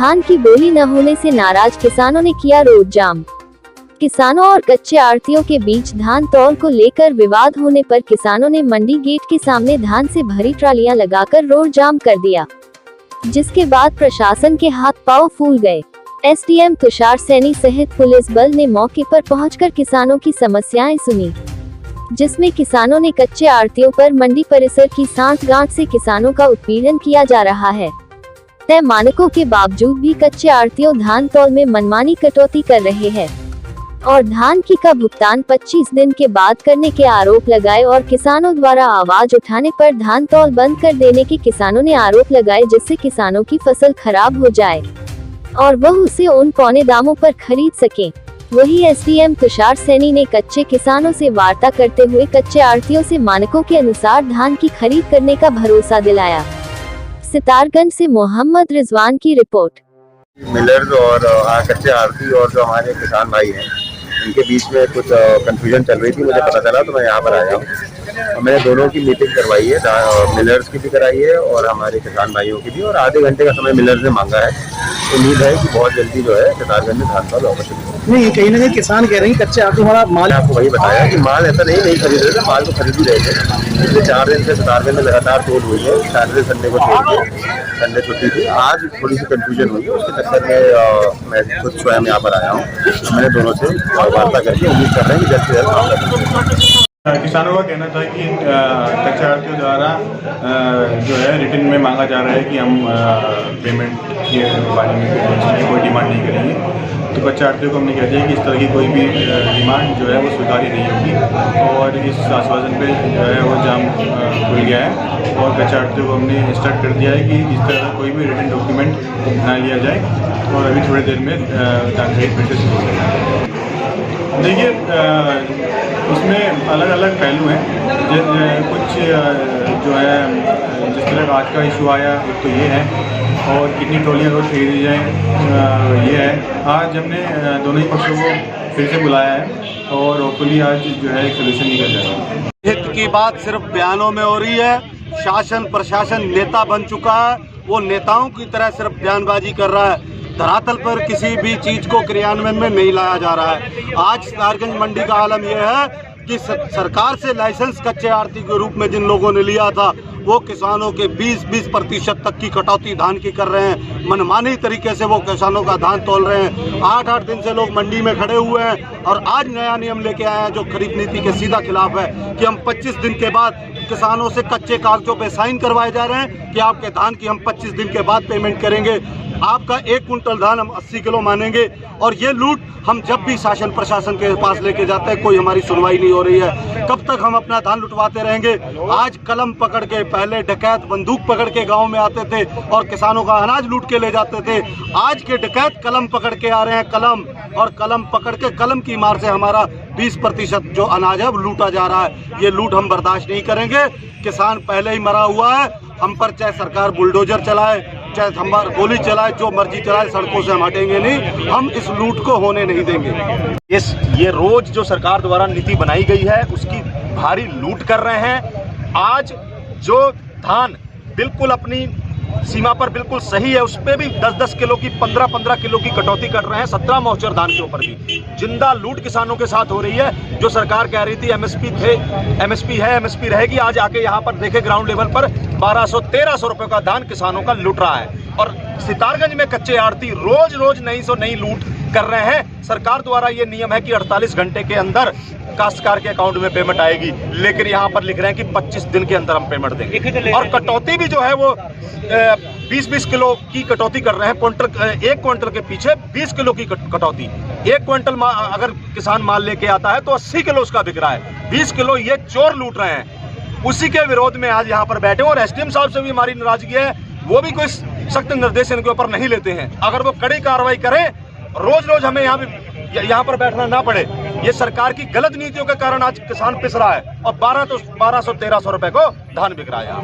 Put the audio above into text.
धान की बोली न होने से नाराज किसानों ने किया रोड जाम। किसानों और कच्चे आढ़तियों के बीच धान तौल को लेकर विवाद होने पर किसानों ने मंडी गेट के सामने धान से भरी ट्रालियां लगाकर रोड जाम कर दिया, जिसके बाद प्रशासन के हाथ पांव फूल गए। एसडीएम तुषार सैनी सहित पुलिस बल ने मौके पर पहुंचकर किसानों की समस्याएं सुनी, जिसमें किसानों ने कच्चे आढ़तियों पर मंडी परिसर की सांठगांठ से किसानों का उत्पीड़न किया जा रहा है। तय मानकों के बावजूद भी कच्चे आढ़तियों धान तौल में मनमानी कटौती कर रहे हैं और धान की का भुगतान 25 दिन के बाद करने के आरोप लगाए और किसानों द्वारा आवाज उठाने पर धान तौल बंद कर देने के किसानों ने आरोप लगाए, जिससे किसानों की फसल खराब हो जाए और वह उसे उन पौने दामों पर खरीद सके। वही एसडीएम तुषार सैनी ने कच्चे किसानों से वार्ता करते हुए कच्चे आढ़तियों से मानकों के अनुसार धान की खरीद करने का भरोसा दिलाया। सितारगंज से मोहम्मद रिजवान की रिपोर्ट। मिलर्स और कच्चे आढ़ती और जो हमारे किसान भाई हैं, इनके बीच में कुछ कंफ्यूजन चल रही थी। मुझे पता चला तो मैं यहाँ पर आया हूँ। मैंने दोनों की मीटिंग करवाई है, मिलर्स की भी कराई है और हमारे किसान भाइयों की भी, और आधे घंटे का समय मिलर्स ने मांगा है। उम्मीद है कि बहुत जल्दी जो है सितारगंज में धान तौल होगा। नहीं, कहीं ना कहीं किसान कह रहे हैं कच्चे आढ़ती हमारा माल। आपको वही बताया कि माल ऐसा नहीं खरीद रहे थे, माल तो खरीद ही रहे थे। पिछले 4 दिन से सितारगंज में लगातार तोल हुई है। सैटरडे संडे को छोड़ के, संडे छुट्टी थी। आज थोड़ी सी कंफ्यूजन हुई है, उसके चक्कर में मैं खुद स्वयं यहाँ पर आया हूँ। मैंने दोनों से वार्ता करके उम्मीद कर रहे हैं कि जल्द से जल्द काम करेंगे। किसानों का कहना था कि कच्चे आढ़तियों द्वारा जो है रिटर्न में मांगा जा रहा है कि हम पेमेंट के बारे में कोई डिमांड नहीं करेंगे। तो कच्चे आढ़तियों को हमने कह दिया कि इस तरह की कोई भी डिमांड जो है वो स्वीकार्य नहीं होगी, और इस आश्वासन पे जो है वो जाम खुल गया है। और कच्चे आढ़तियों को हमने इंस्ट्रक्ट कर दिया है कि इस तरह का कोई भी रिटर्न डॉक्यूमेंट ना लिया जाए, और अभी थोड़ी देर में धान खरीद फिर से शुरू हो जाएगा। देखिए, उसमें अलग अलग पहलू हैं। कुछ जो है जिस तरह का आज का इशू आया, एक तो ये है, और कितनी ट्रॉलियाँ रोज खरीदी जाएँ ये है। आज हमने दोनों ही पक्षों को फिर से बुलाया है और होपफुली आज जो है एक सोल्यूशन निकल जाएगा। हित की बात सिर्फ बयानों में हो रही है। शासन प्रशासन नेता बन चुका है, वो नेताओं की तरह सिर्फ बयानबाजी कर रहा है। धरातल पर किसी भी चीज को क्रियान्वयन में नहीं लाया जा रहा है। आज सितारगंज मंडी का आलम यह है कि सरकार से लाइसेंस कच्चे आढ़ती के रूप में जिन लोगों ने लिया था, वो किसानों के 20% तक की कटौती धान की कर रहे हैं। मनमानी तरीके से वो किसानों का धान तौल रहे हैं। 8-8 दिन से लोग मंडी में खड़े हुए हैं, और आज नया नियम लेके आए हैं जो खरीद नीति के सीधा खिलाफ है, कि हम 25 दिन के बाद किसानों से कच्चे कागजों पे साइन करवाए जा रहे हैं कि आपके धान की हम 25 दिन के बाद पेमेंट करेंगे। आपका 1 कुंटल धान हम 80 किलो मानेंगे। और ये लूट हम जब भी शासन प्रशासन के पास लेके जाते हैं, कोई हमारी सुनवाई नहीं हो रही है। कब तक हम अपना धान लुटवाते रहेंगे? आज कलम पकड़ के, पहले डकैत बंदूक पकड़ के गांव में आते थे और किसानों का अनाज लूट के ले जाते थे। आज के डकैत कलम पकड़ के आ रहे हैं, कलम, और कलम पकड़ के कलम की मार से हमारा 20% जो अनाज है वो लूटा जा रहा है। ये लूट हम बर्दाश्त नहीं करेंगे। किसान पहले ही मरा हुआ है। हम पर चाहे सरकार बुलडोजर चलाए, चाहे हमार गोली चलाए, जो मर्जी चलाए, सड़कों से हम हटेंगे नहीं। हम इस लूट को होने नहीं देंगे। ये रोज जो सरकार द्वारा नीति बनाई गई है उसकी भारी लूट कर रहे हैं। आज जो धान बिल्कुल अपनी सीमा पर बिल्कुल सही है, उस पर भी 10-10 किलो की, 15-15 किलो की कटौती कर रहे हैं। 17 मौचर धान के ऊपर भी जिंदा लूट किसानों के साथ हो रही है। जो सरकार कह रही थी एमएसपी है, एमएसपी रहेगी, आज आके यहाँ पर देखे ग्राउंड लेवल पर 1200-1300 रुपए का धान किसानों का लूट रहा है। और सितारगंज में कच्चे आढ़ती रोज नई लूट कर रहे हैं। सरकार द्वारा ये नियम है कि 48 घंटे के अंदर काश्तकार के अकाउंट में पेमेंट आएगी, लेकिन यहाँ पर लिख रहे हैं कि 25 दिन के अंदर हम पेमेंट देंगे। और कटौती भी जो है वो 20-20 किलो की कटौती कर रहे हैं। 1 क्विंटल के पीछे 20 किलो की कटौती। 1 क्विंटल अगर किसान माल लेके आता है तो 80 किलो उसका बिक रहा है। 20 किलो ये चोर लूट रहे हैं। उसी के विरोध में आज यहाँ पर बैठे, और एसडीएम साहब से भी हमारी नाराजगी है। वो भी कोई सख्त निर्देश इनके ऊपर नहीं लेते हैं। अगर वो कड़ी कार्रवाई करें, रोज हमें यहाँ पर बैठना ना पड़े। ये सरकार की गलत नीतियों के कारण आज किसान पिस रहा है, और 1200-1300 रुपए को धान बिक रहा है यहाँ।